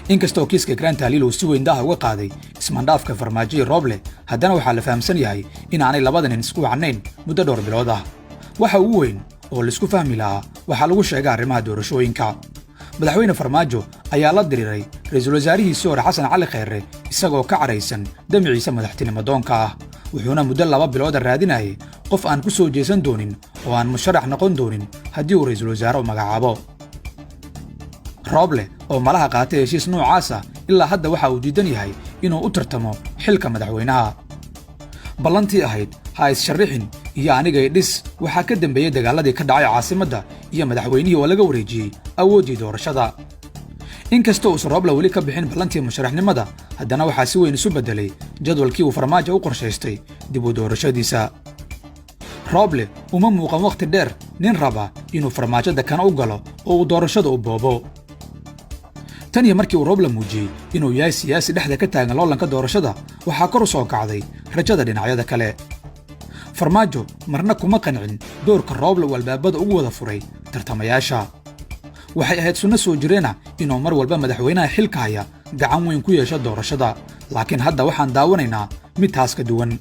inkastoo kiiska Ikraan Tahliil uu si weyn daaha uga qaaday ismaandhaafka Farmaajo iyo Rooble, haddana waxaa la fahamsan yahay in aanay labada nin isku wacnayn muddo dhowr bilood ah. waxa ugu weyn oo la isku fahmi lahaa waxaa lagu sheegay arrimaha doorashooyinka. madaxweyne Farmaajo ayaa la diriiray ra'iisul wasaarihiisii hore Xasan Cali Kheyre isagoo ka caraysan damiciisa madaxtinimo doonka ah, wuxuuna muddo 2 bilood raadinayay qof aan ku soo jeesan doonin oo aan musharax noqon doonin haddii uu ra'iisul wasaare u magacaabo. Rooble oo malaha qaatay heshiis noocaas ah ilaa hadda waxa uu diidan yahay inuu u tartamo xilka madaxweynaha. ballantii ahayd ha is sharixin iyo aniga dhis waxaa ka dambeeyay dagaaladii ka dhacay caasimadda iyo madaxweynihii oo laga wareejiyay awoodii doorashada. inkastoo uu Rooble weli ka bixin ballantii musharaxnimada, haddana waxaa si weyn isu bedelay jadwalkii uu Farmaajo u qorshaystay dib u doorashadiisa. Rooble uma muuqan waqti dheer nin raba inuu Farmaajo dakana u galo oo uu doorashada u boobo. tan iyo markii uu Rooble muujiyay inuu yahay siyaasi dhexda ka taagan loolanka doorashada, waxaa kor u soo kacday rajada dhinacyada kale. Farmaajo marna kuma qancin doorka Rooble oo albaabada ugu wada furay tartamayaasha. waxay ahayd sunno soo jireena inuu mar walba madaxweynaha xilka haya gacan weyn ku yeesho doorashada, laakiin hadda waxaan daawanaynaa mid taas ka duwan.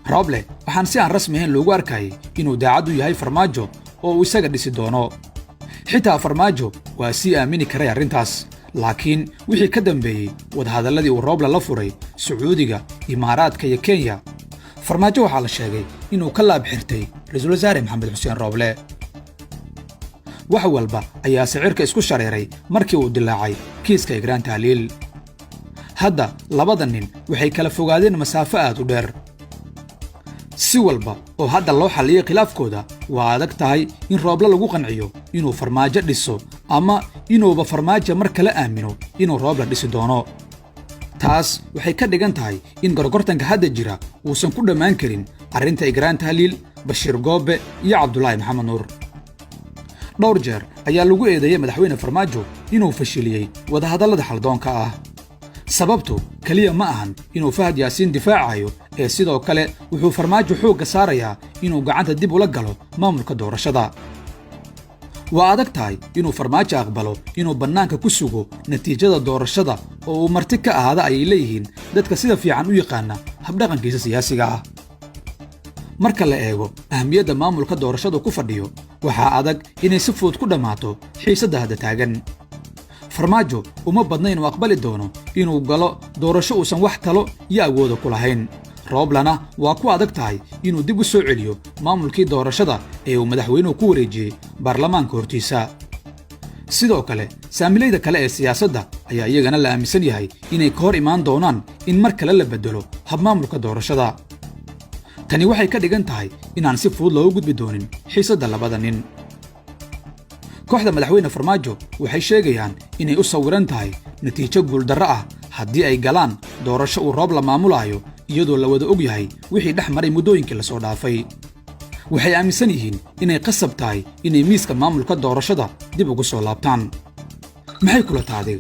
Rooble waxaan si aan rasmi ahayn loogu arkayay inuu daacad u yahay Farmaajo oo uu isaga dhisi doono. xitaa Farmaajo waa si aamini karay arrintaas, laakiin wixii ka dambeeyay wadahadaladii uu Rooble la furay Sacuudiga, Imaaraadka iyo Kenya, Farmaajo waxaa la sheegay inuu ka laab xirtay ra'iisul wasaare Maxamed Xuseen Rooble. wax walba ayaa sicirka isku shareeray markii uu dilaacay kiiska Ikraan Tahliil. hadda labada nin waxay kala fogaadeen masaafo aad u dheer. si walba oo hadda loo xaliyay khilaafkooda, waa adag tahay in Rooble lagu qanciyo inuu Farmaajo dhiso ama inuuba Farmaajo mar kale aamino inuu Rooble dhisi doono. taas waxay ka dhigan tahay in gorgortanka hadda jira uusan ku dhammaan karin arrinta Ikraan Tahliil, Bashiir Goobe iyo Cabdullaahi Maxamed Nuur. dhowr jeer ayaa lagu eedeeyay madaxweyne Farmaajo inuu fashiliyay wadahadallada xaldoonka ah. sababtu kaliya ma ahan inuu Fahad Yaasiin difaacayo, ee sidoo kale wuxuu Farmaajo xoogga saarayaa inuu gacanta dib ula galo maamulka doorashada. waa adag tahay inuu Farmaajo aqbalo inuu bannaanka ku sugo natiijada doorashada oo uu marti ka ahaada ayay leeyihiin dadka sida fiican u yaqaana habdhaqankiisa siyaasiga ah. marka la eego ahmiyadda maamulka doorashadu ku fadhiyo, waxaa adag inay si fudud ku dhammaato xiisadda hadda taagan. Farmaajo uma badna inuu aqbali doono inuu galo doorasho uusan wax talo iyo awoodo ku lahayn. Rooblena waa ku adag tahay inuu dib u soo celiyo maamulkii doorashada ee uu madaxweynuhu ku wareejiyey baarlamaanka hortiisa. sidoo kale saamilayda kale ee siyaasadda ayaa iyagana la aaminsan yahay inay ka hor imaan doonaan in mar kale la bedelo habmaamulka doorashada. tani waxay ka dhigan tahay inaan si fudud loogu gudbi doonin xiisadda labada nin. kooxda madaxweyne Farmaajo waxay sheegayaan inay u sawiran tahay natiijo guuldarro ah haddii ay galaan doorasho uu Rooble maamulayo iyadoo la wada og yahay wixii dhex maray muddooyinkii la soo dhaafay. waxay aaminsan yihiin inay qasab tahay inay miiska maamulka doorashada dib ugu soo laabtaan. maxay kula tahay?